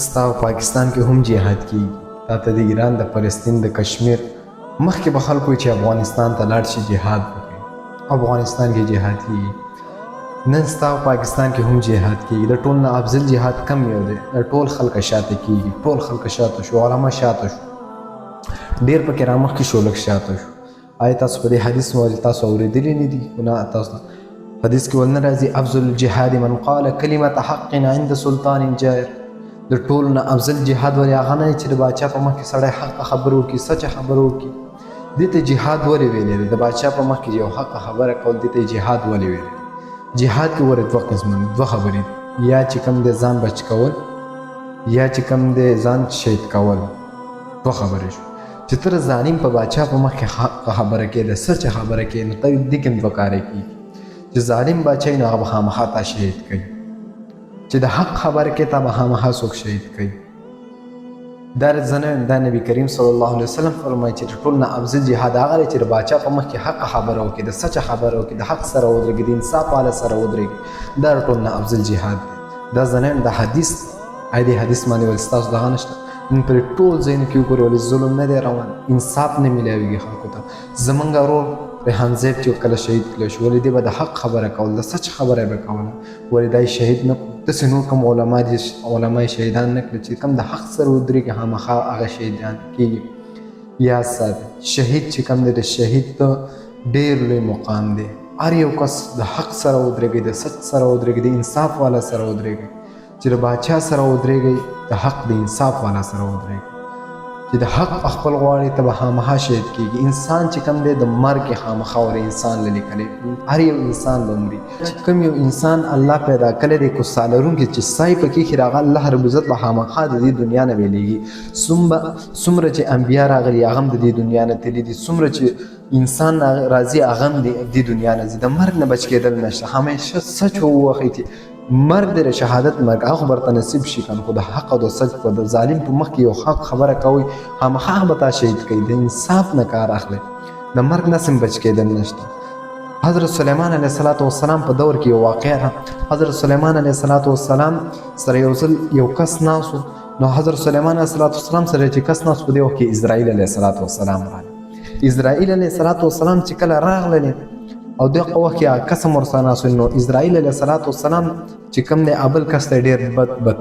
ستا پاکستان کې هم جهاد کیږي، تا ته د ایران د فلسطین د کشمیر مخکې به خلکو چې افغانستان ته لاړ شي جهاد وکړي، افغانستان کې جهاد کیږي. نن ستا پاکستان کې هم جهاد کیږي. د ټول نه افضل جهاد کم یو دی، د ټول خلک شاته کیږي، ټول خلک شاته شو، علما شاته شو، ډېر پکې رامخکې شو، لږ شاته شو. آیا تاسو په دې حدیث باندې تاسو اورېدلی نه دي؟ نه تاسو حدیث کې ولنه راځي افضل الجهاد من قال کلمة حق عند سلطان جائر. د ټول نه افضل جهاد ولې هغه نه چې د باچا په مخ کې سړی حق خبرو وکړي، سچ خبرو وکړي. دې ته جهاد ولې ویلی دی؟ د باچا په مخ کې یو حق خبره کول دې ته جهاد ولې ویلی دی؟ جهاد کې ورته دوه قسمه دوه خبرې دي، یا چې کوم د ځان بچ کول، یا چې کوم د ځان شهید کول. دوه خبرې شو چې تر ظالم په باچا په مخ کې حق خبره کې د سچ خبره کې نو ته دې کې دوه کارې کېږي چې ظالم باچا نه هغه خامخا تا شهید کوي، چې د حق خبره کې تا به خامخا څوک شهید کوي. دا نبی کریم صلی الله علیه وسلم فرمایي چې ټول نه افضل جهاد هغه دی چې د باچا په مخ کې حق خبره وکړي، د سچ خبره وکړي، د حق سره ودرېږي، د انصاف والا سره ودرېږي. دا ټول نه افضل جهاد دی. دا زنان د حدیث آی دې حدیث باندې ول ستاسو دغه نشته. نن پر ټول ځایونو کې وګورئ ولې ظلم نه دی روان، انصاف نه میلاویږي خلکو ته. زمونږ ورور ریحان زیب چې کله شهید کړی شو، ولې دی به د حق خبره کول، د سچ خبره به کوله، ولې دا شهید نه کړو. داسې نور کوم علما دي علما شهیدان نه کړي چې کوم د حق سره ودرېږي خامخا هغه شهیدان کېږي. یاد ساتئ شهید چې کوم دی د شهید ته ډېر لوی مقام دی. هر یو کس د حق سره ودرېږي، د سچ سره ودرېږي، د انصاف والا سره ودرېږي. چې د باچا سره ودرېږي د حق د انصاف والا سره ودرېږي. چې د حق خپل غواړي ته به خامخا شهید کېږي. انسان چې کوم دی د مرګ خامخا ور انسان لیکلی، هر یو انسان به مري. چې کوم یو انسان الله پیدا کړی دی کوڅه لرونکی چې سای پکې ایښي راغلی، الله رب العزت به خامخا د دې دنیا نه بیلیږي. څومره چې انبیا راغلي هغه هم د دې دنیا نه تللي دي، څومره چې انسان راځي هغه هم د دې دنیا نه ځي. د مرګ نه بچ کېدل نشته. همیشه سچ ووښئ چې مرګ د شهادت مرګ هغه برته نصیب شي کنه، خو د حق او د سچ په د ظالم په مخ کې یو حق خبره کوي خامخا به تا شهید کوي. د انصاف نه کار اخلي، د مرګ نه سم بچ کېدل نشته. حضرت سلیمان علیه السلام په دور کې یو واقعه ده. حضرت سلیمان علیه السلام سره یو کس ناسو، نو حضرت سلیمان علیه السلام سره چې کس ناسو په دې وخت کې اسرائیل علیه السلام راغی. اسرائیل علیه السلام چې کله راغلی او دغه وخت کې قسم ورسره ناسو، نو اسرائیل علیه السلام چې کوم دی ابل کس ته ډېر بد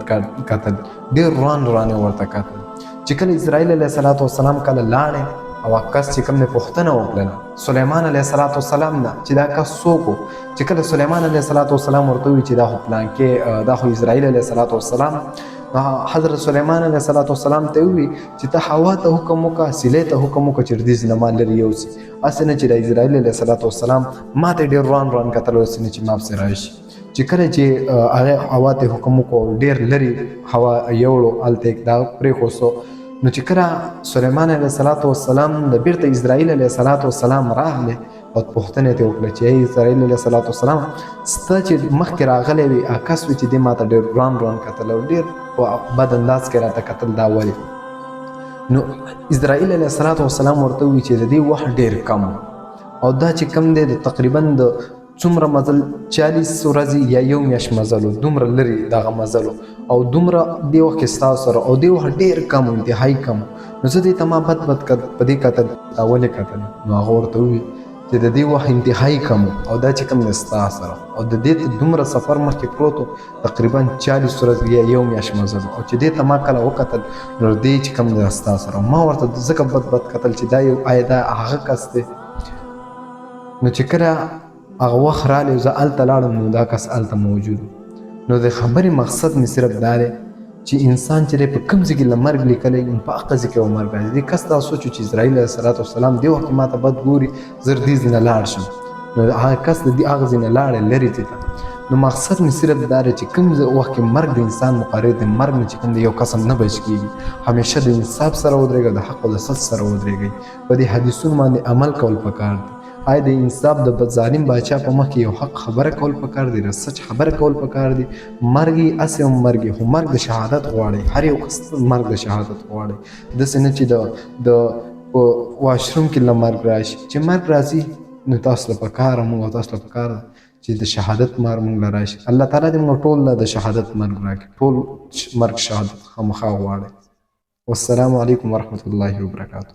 کتل، ډېر روان ورته کتل. چې کله اسرائیل علیه السلام کله لاړې او کس چې کوم دی پوښتنه وکړله سلیمان علیه السلام نه چې دا کس څوک و. چې کله سلیمان علیه السلام ورته وویل چې دا خو پلانکې دا خو اسرائیل علیه السلام، حضرت سلیمان علیه السلام ته وویل چې ته هوا ته حکم وکړه، سیلې ته حکم وکړه چې دې نه ما لرې یوسي. هسې نه چې د اسرائیل علیه السلام ما ته ډېر روان کتل، هسې نه چې ما پسې راشي. چې کله چې هغه هوا ته حکم وکړو ډېر لرې هوا یوړو هلته دا پرېښوسو، نو چې کله سلیمان علیه السلام د بیرته اسرائیل علیه السلام راغلی او پوښتنه یې وکړه چې ای اسرائیل علیه السلام ستا چې مخکې راغلی وي هغه کس وي چې دې ما ته ډېر روان کتل او ډېر په بد انداز کې راته کتل، دا ولې؟ نو اسرائیل علیه السلام ورته وویل چې د دې وخت ډېر کم او دا چې کم دی د تقریبا د څومره مزل 40 ورځې یا یو میاشت مزل و، دومره لرې دغه مزل و او دومره دې وخت کې ستاسو سره او دې وخت ډېر کم و، انتهایي کم و. نو زه دې ته ما بد په دې کتل، دا ولې کتل؟ نو هغه ورته وویل چې د دې وخت انتهایي کم او دا چې کم دی ستا سره او د دې دومره سفر مخکې پروت و، تقریبا 40 ورځې یا یو میاشت مزل او چې دې ته ما کله وکتل نو دې چې کم دی ستا سره. ما ورته ځکه بد کتل چې دا یو آیا دا هغه کس دی. نو چې کله هغه وخت رالی زه هلته لاړم نو دا کس هلته موجود و. نو د خبرې مقصد مې صرف دا دی چې انسان چې دی په کوم ځای کې له مرګ لیکلی په هغه ځای کې به مرګ راځي. دې کس دا سوچ چې اسرائیل علیه السلام دې وخت کې ما ته بد ګوري، زه دې ځای نه لاړ شم. نو هغه کس د دې هغه ځای نه لاړی لرې ځای ته. نو مقصد مې صرف دا دی چې کوم وخت کې مرګ د انسان مقرر دی، مرګ نه چې کوم دی یو قسم نه بچ کېږي. همیشه د انصاف سره ودرېږئ، د حق او د سچ سره ودرېږئ. په دې حدیثونو باندې عمل کول پکار دی. آیا د انصاف د ظالم باچا په مخ کې یو حق خبره کول پکار دی، د سچ خبره کول پکار دی. مرګي اسې هم مرګي، خو مرګ د شهادت غواړي، هر یو کس مرګ د شهادت غواړي. داسې نه چې د واشروم کې له مرګ راشي. چې مرګ راځي نو تاسو له پکاره موږ تاسو له پکاره چې د شهادت مار مونږ له راشي. الله تعالی دې مونږ ټول له د شهادت مرګ راکړي، ټول مرګ شهادت خامخا غواړي. والسلام علیکم ورحمة الله وبرکاته.